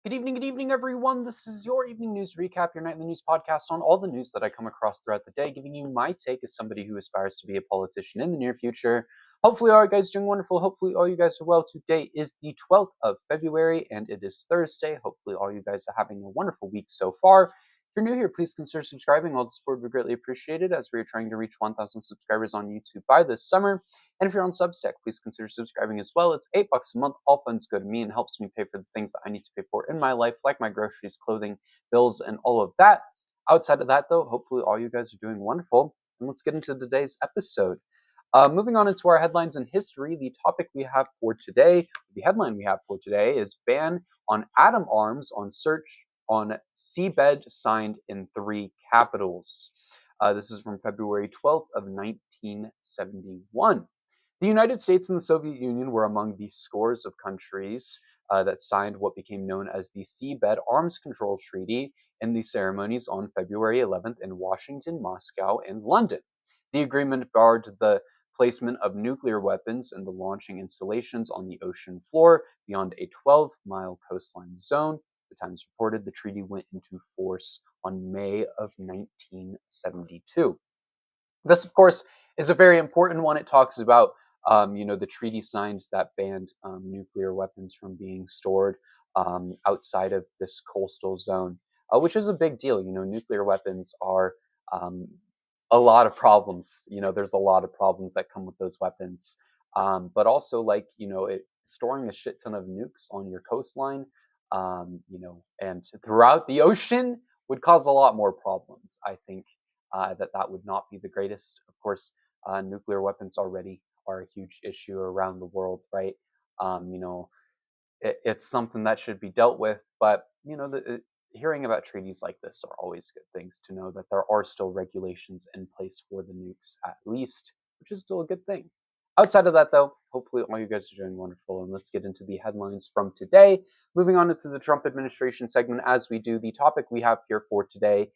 Good evening, everyone. This is your evening news recap, your nightly news podcast on all the news that I come across throughout the day, giving you my take as somebody who aspires to be a politician in the near future. Hopefully, all you guys are doing wonderful. Hopefully, all you guys are well. Today is the 12th of February, and it is Thursday. Hopefully, all you guys are having a wonderful week so far. If you're new here, please consider subscribing. All the support would be greatly appreciated as we are trying to reach 1,000 subscribers on YouTube by this summer. And if you're on Substack, please consider subscribing as well. It's $8 a month. All funds go to me and helps me pay for the things that I need to pay for in my life, like my groceries, clothing, bills, and all of that. Outside of that, though, hopefully all you guys are doing wonderful. And let's get into today's episode. Moving on into our headlines in history, the topic we have for today, the headline we have for today is ban on atom arms on search on seabed signed in 3 capitals. This is from February 12th of 1971. The United States and the Soviet Union were among the scores of countries that signed what became known as the Seabed Arms Control Treaty in the ceremonies on February 11th in Washington, Moscow, and London. The agreement barred the placement of nuclear weapons and the launching installations on the ocean floor beyond a 12-mile coastline zone. The Times reported the treaty went into force on May of 1972. This, of course, is a very important one. It talks about the treaty signs that banned nuclear weapons from being stored outside of this coastal zone, which is a big deal. Nuclear weapons are a lot of problems. There's a lot of problems that come with those weapons. But also, storing a shit ton of nukes on your coastline, and throughout the ocean would cause a lot more problems. I think that would not be the greatest. Of course, nuclear weapons already are a huge issue around the world, right? It's something that should be dealt with, but hearing about treaties like this are always good things to know that there are still regulations in place for the nukes, at least, which is still a good thing. Outside of that, though, hopefully all you guys are doing wonderful, and let's get into the headlines from today. Moving on into the Trump administration segment, as we do, the topic we have here for today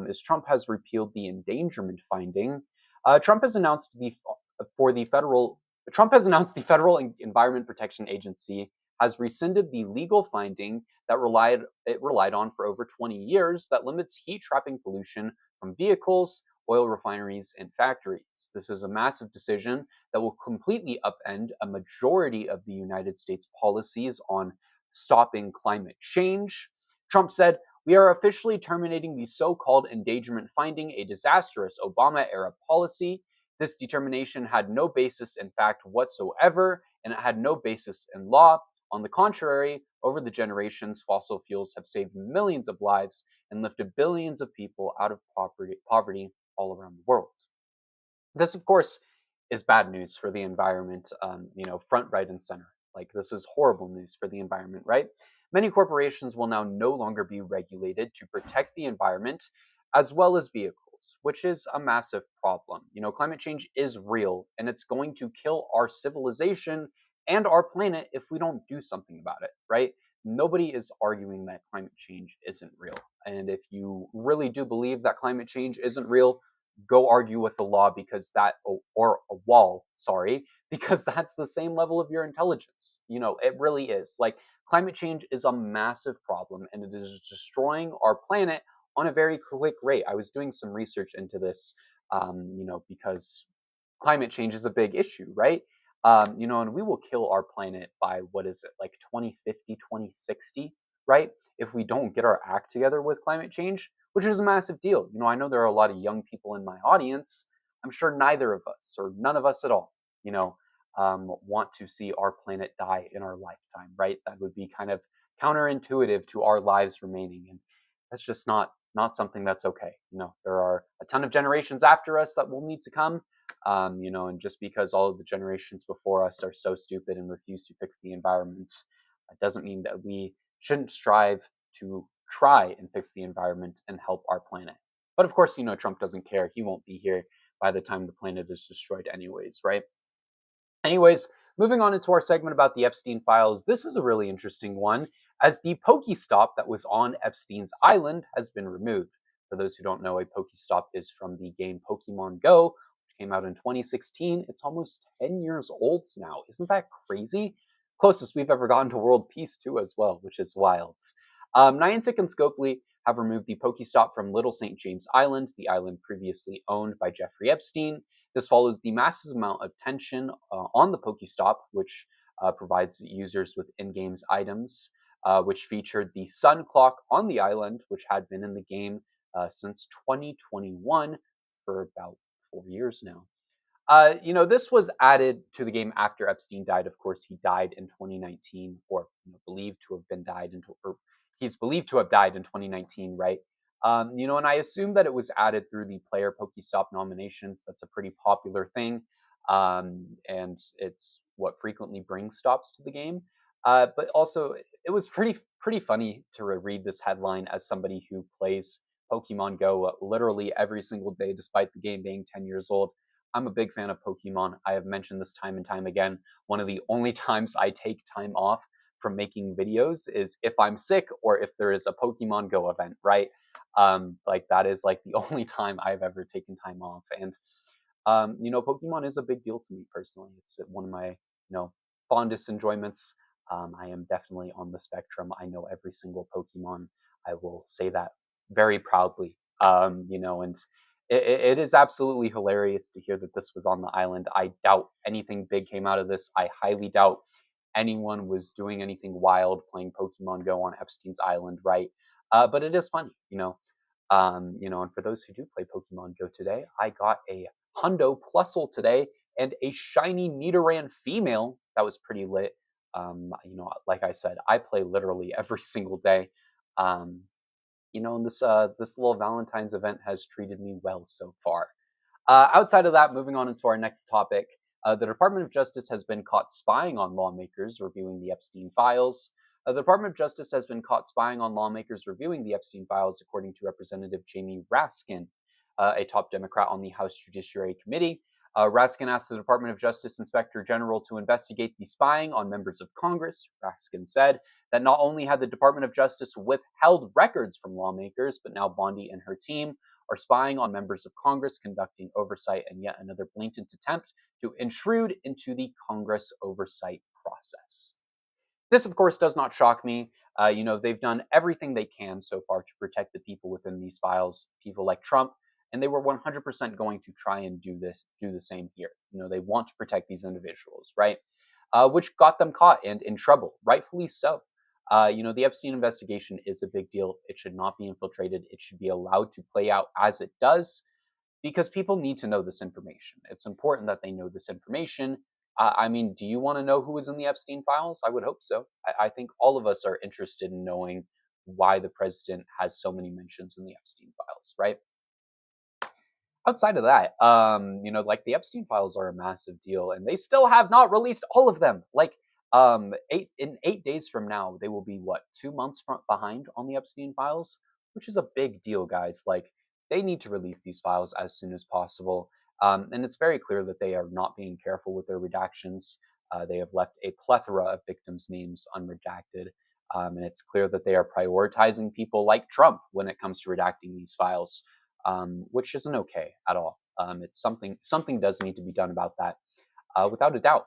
is Trump has repealed the endangerment finding. Trump has announced the Federal Environment Protection Agency has rescinded the legal finding that it relied on for over 20 years that limits heat trapping pollution from vehicles, oil refineries, and factories. This is a massive decision that will completely upend a majority of the United States policies on stopping climate change. Trump said, "We are officially terminating the so-called endangerment finding, a disastrous Obama-era policy. This determination had no basis in fact whatsoever, and it had no basis in law. On the contrary, over the generations, fossil fuels have saved millions of lives and lifted billions of people out of poverty all around the world." This, of course, is bad news for the environment, front, right, and center. This is horrible news for the environment, right? Many corporations will now no longer be regulated to protect the environment as well as vehicles, which is a massive problem. Climate change is real, and it's going to kill our civilization and our planet if we don't do something about it, right? Nobody is arguing that climate change isn't real. And if you really do believe that climate change isn't real, go argue with the law or a wall, sorry, because that's the same level of your intelligence. It really is. Climate change is a massive problem and it is destroying our planet on a very quick rate. I was doing some research into this, because climate change is a big issue, right? And we will kill our planet by, what is it, like 2050, 2060, right? If we don't get our act together with climate change, which is a massive deal. I know there are a lot of young people in my audience. I'm sure neither of us, or none of us at all, want to see our planet die in our lifetime, right? That would be kind of counterintuitive to our lives remaining. And that's just not something that's okay. There are a ton of generations after us that will need to come. And just because all of the generations before us are so stupid and refuse to fix the environment, it doesn't mean that we shouldn't strive to try and fix the environment and help our planet. But of course, Trump doesn't care. He won't be here by the time the planet is destroyed anyways, right? Anyways, moving on into our segment about the Epstein files, this is a really interesting one, as the Pokestop that was on Epstein's island has been removed. For those who don't know, a Pokestop is from the game Pokemon Go, which came out in 2016. It's almost 10 years old now. Isn't that crazy? Closest we've ever gotten to world peace, too, as well, which is wild. Niantic and Scopely have removed the Pokestop from Little St. James Island, the island previously owned by Jeffrey Epstein. This follows the massive amount of tension on the Pokestop, which provides users with in-game items, which featured the sun clock on the island, which had been in the game since 2021 for about 4 years now. This was added to the game after Epstein died. Of course, he died in 2019, or believed to have been died or he's believed to have died in 2019, right? And I assume that it was added through the player Pokestop nominations. That's a pretty popular thing, and it's what frequently brings stops to the game. But also, it was pretty funny to read this headline as somebody who plays Pokemon Go literally every single day, despite the game being 10 years old. I'm a big fan of Pokemon. I have mentioned this time and time again. One of the only times I take time off from making videos is if I'm sick or if there is a Pokemon Go event, right? Like that is like the only time I've ever taken time off. And Pokemon is a big deal to me personally. It's one of my, fondest enjoyments. I am definitely on the spectrum. I know every single Pokemon. I will say that very proudly. And it is absolutely hilarious to hear that this was on the island. I doubt anything big came out of this. I highly doubt anyone was doing anything wild playing Pokemon Go on Epstein's Island, right? But it is funny, and for those who do play Pokemon Go today, I got a Hundo Plusle today and a shiny Nidoran female. That was pretty lit. Like I said, I play literally every single day. And this little Valentine's event has treated me well so far. Outside of that, moving on into our next topic, the Department of Justice has been caught spying on lawmakers reviewing the Epstein files. The Department of Justice has been caught spying on lawmakers reviewing the Epstein files, according to Representative Jamie Raskin, a top Democrat on the House Judiciary Committee. Raskin asked the Department of Justice Inspector General to investigate the spying on members of Congress. Raskin said that not only had the Department of Justice withheld records from lawmakers, but now Bondi and her team are spying on members of Congress, conducting oversight, and yet another blatant attempt to intrude into the Congress oversight process. This, of course, does not shock me. They've done everything they can so far to protect the people within these files, people like Trump, and they were 100% going to try and do the same here. They want to protect these individuals, right? Which got them caught and in trouble, rightfully so. The Epstein investigation is a big deal. It should not be infiltrated. It should be allowed to play out as it does, because people need to know this information. It's important that they know this information. Do you want to know who was in the Epstein files? I would hope so. I think all of us are interested in knowing why the president has so many mentions in the Epstein files, right? Outside of that, like the Epstein files are a massive deal, and they still have not released all of them. Like, 8 days from now, they will be what, 2 months behind on the Epstein files, which is a big deal, guys. Like, they need to release these files as soon as possible. And it's very clear that they are not being careful with their redactions. They have left a plethora of victims' names unredacted. And it's clear that they are prioritizing people like Trump when it comes to redacting these files, which isn't okay at all. It's something does need to be done about that, without a doubt.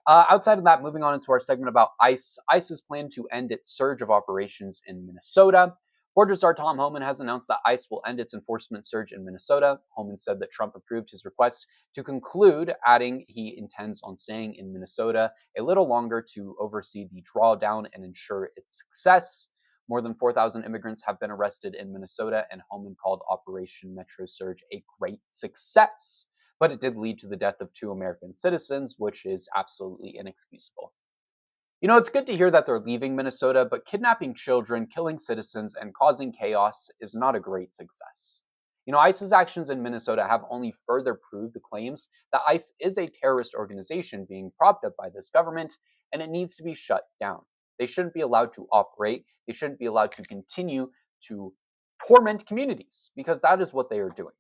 Outside of that, moving on into our segment about ICE. ICE has planned to end its surge of operations in Minnesota. Border Czar Tom Homan has announced that ICE will end its enforcement surge in Minnesota. Homan said that Trump approved his request to conclude, adding he intends on staying in Minnesota a little longer to oversee the drawdown and ensure its success. More than 4,000 immigrants have been arrested in Minnesota, and Homan called Operation Metro Surge a great success. But it did lead to the death of 2 American citizens, which is absolutely inexcusable. It's good to hear that they're leaving Minnesota, but kidnapping children, killing citizens, and causing chaos is not a great success. ICE's actions in Minnesota have only further proved the claims that ICE is a terrorist organization being propped up by this government, and it needs to be shut down. They shouldn't be allowed to operate. They shouldn't be allowed to continue to torment communities, because that is what they are doing.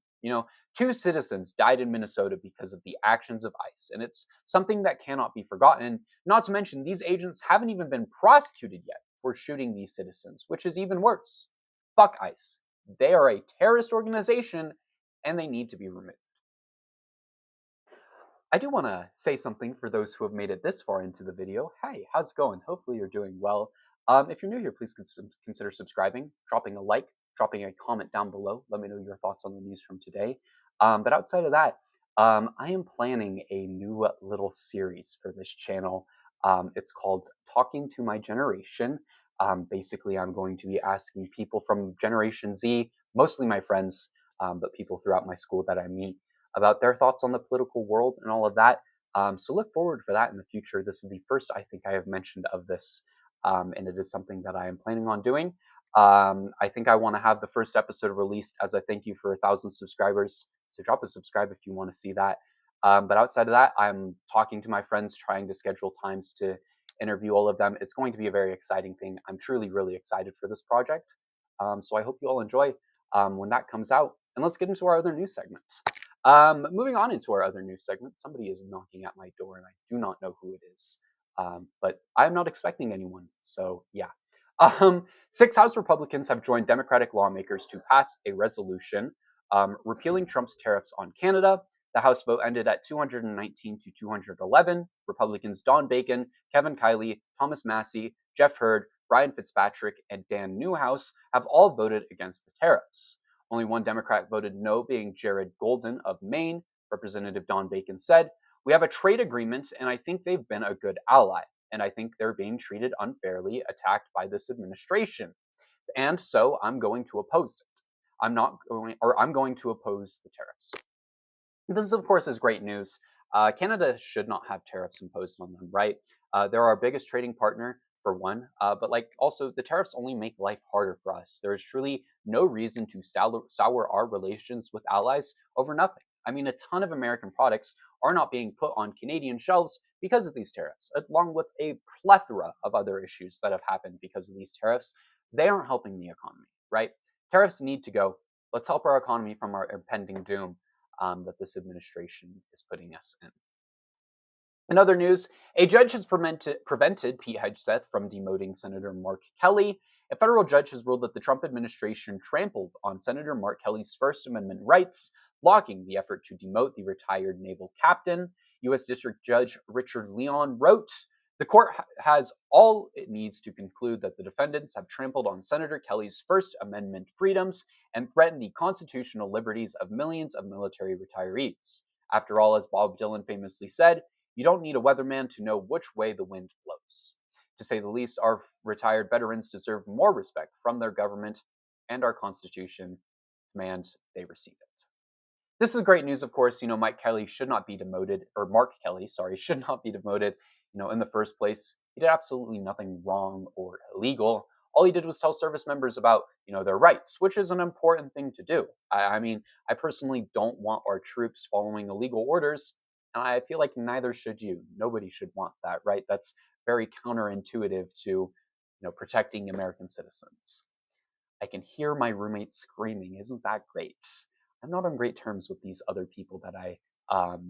2 citizens died in Minnesota because of the actions of ICE, and it's something that cannot be forgotten. Not to mention, these agents haven't even been prosecuted yet for shooting these citizens, which is even worse. Fuck ICE. They are a terrorist organization, and they need to be removed. I do want to say something for those who have made it this far into the video. Hey, how's it going? Hopefully you're doing well. If you're new here, please consider subscribing, dropping a like, dropping a comment down below. Let me know your thoughts on the news from today. But outside of that, I am planning a new little series for this channel. It's called Talking to My Generation. Basically, I'm going to be asking people from Generation Z, mostly my friends, but people throughout my school that I meet, about their thoughts on the political world and all of that. So look forward for that in the future. This is the first I think I have mentioned of this, and it is something that I am planning on doing. I think I want to have the first episode released as a thank you for 1,000 subscribers. So drop a subscribe if you want to see that. But outside of that, I'm talking to my friends, trying to schedule times to interview all of them. It's going to be a very exciting thing. I'm truly, really excited for this project. So I hope you all enjoy when that comes out. And let's get into our other news segments. Moving on into our other news segment, somebody is knocking at my door and I do not know who it is. But I'm not expecting anyone. So yeah. 6 House Republicans have joined Democratic lawmakers to pass a resolution repealing Trump's tariffs on Canada. The House vote ended at 219 to 211. Republicans Don Bacon, Kevin Kiley, Thomas Massey, Jeff Hurd, Brian Fitzpatrick, and Dan Newhouse have all voted against the tariffs. Only one Democrat voted no, being Jared Golden of Maine. Representative Don Bacon said, "We have a trade agreement, and I think they've been a good ally. And I think they're being treated unfairly, attacked by this administration. And so I'm going to oppose it. I'm going to oppose the tariffs." This, of course, is great news. Canada should not have tariffs imposed on them, right? They're our biggest trading partner, for one, but like also the tariffs only make life harder for us. There is truly no reason to sour our relations with allies over nothing. I mean, a ton of American products are not being put on Canadian shelves because of these tariffs, along with a plethora of other issues that have happened because of these tariffs. They aren't helping the economy, right? Tariffs need to go. Let's help our economy from our impending doom that this administration is putting us in. In other news, a judge has prevented Pete Hegseth from demoting Senator Mark Kelly. A federal judge has ruled that the Trump administration trampled on Senator Mark Kelly's First Amendment rights, blocking the effort to demote the retired naval captain. U.S. District Judge Richard Leon wrote, "The court has all it needs to conclude that the defendants have trampled on Senator Kelly's First Amendment freedoms and threatened the constitutional liberties of millions of military retirees. After all, as Bob Dylan famously said, you don't need a weatherman to know which way the wind blows. To say the least, our retired veterans deserve more respect from their government, and our Constitution demands they receive it." This is great news, of course. Mike Kelly should not be demoted, or Mark Kelly, sorry, should not be demoted, in the first place. He did absolutely nothing wrong or illegal. All he did was tell service members about, their rights, which is an important thing to do. I mean, I personally don't want our troops following illegal orders, and I feel like neither should you. Nobody should want that, right? That's very counterintuitive to, protecting American citizens. I can hear my roommate screaming. Isn't that great? I'm not on great terms with these other people that I,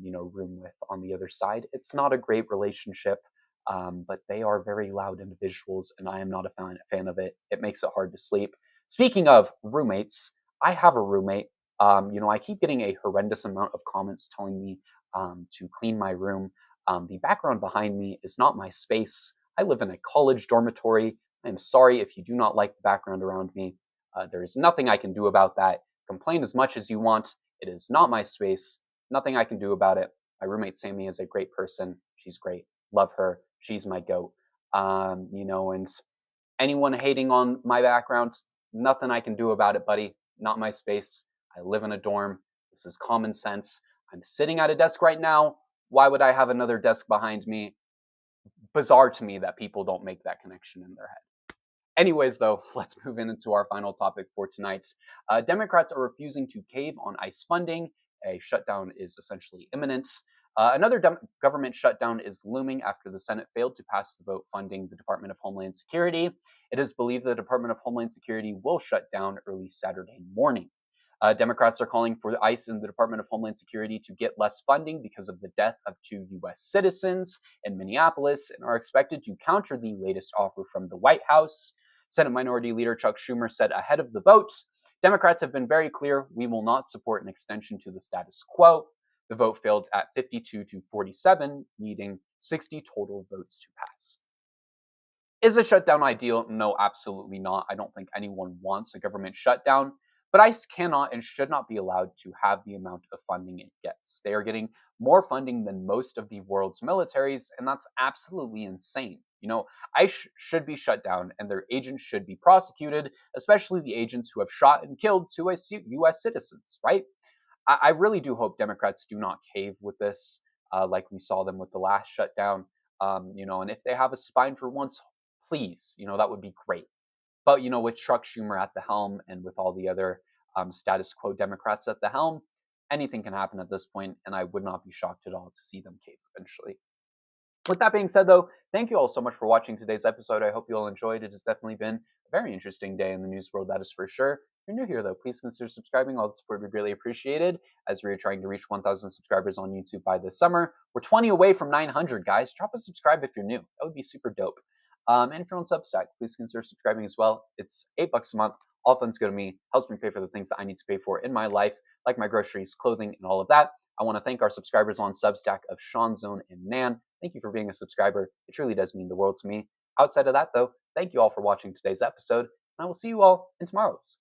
room with on the other side. It's not a great relationship, but they are very loud individuals, and I am not a fan of it. It makes it hard to sleep. Speaking of roommates, I have a roommate. I keep getting a horrendous amount of comments telling me to clean my room. The background behind me is not my space. I live in a college dormitory. I am sorry if you do not like the background around me. There is nothing I can do about that. Complain as much as you want. It is not my space. Nothing I can do about it. My roommate Sammy is a great person. She's great. Love her. She's my goat. And anyone hating on my background, nothing I can do about it, buddy. Not my space. I live in a dorm. This is common sense. I'm sitting at a desk right now. Why would I have another desk behind me? Bizarre to me that people don't make that connection in their head. Anyways, though, let's move into our final topic for tonight. Democrats are refusing to cave on ICE funding. A shutdown is essentially imminent. Another government shutdown is looming after the Senate failed to pass the vote funding the Department of Homeland Security. It is believed the Department of Homeland Security will shut down early Saturday morning. Democrats are calling for ICE and the Department of Homeland Security to get less funding because of the death of 2 U.S. citizens in Minneapolis and are expected to counter the latest offer from the White House. Senate Minority Leader Chuck Schumer said ahead of the vote, "Democrats have been very clear we will not support an extension to the status quo." The vote failed at 52 to 47, needing 60 total votes to pass. Is a shutdown ideal? No, absolutely not. I don't think anyone wants a government shutdown, but ICE cannot and should not be allowed to have the amount of funding it gets. They are getting more funding than most of the world's militaries, and that's absolutely insane. ICE should be shut down and their agents should be prosecuted, especially the agents who have shot and killed two US citizens, right? I really do hope Democrats do not cave with this, like we saw them with the last shutdown. And if they have a spine for once, please, that would be great. But with Chuck Schumer at the helm and with all the other status quo Democrats at the helm, anything can happen at this point, and I would not be shocked at all to see them cave eventually. With that being said, though, thank you all so much for watching today's episode. I hope you all enjoyed. It has definitely been a very interesting day in the news world, that is for sure. If you're new here, though, please consider subscribing. All the support would be greatly appreciated as we are trying to reach 1,000 subscribers on YouTube by this summer. We're 20 away from 900, guys. Drop a subscribe if you're new. That would be super dope. And if you're on Substack, please consider subscribing as well. It's $8 a month. All funds go to me. Helps me pay for the things that I need to pay for in my life, like my groceries, clothing, and all of that. I want to thank our subscribers on Substack of Sean, Zone, and Nan. Thank you for being a subscriber. It truly does mean the world to me. Outside of that, though, thank you all for watching today's episode, and I will see you all in tomorrow's.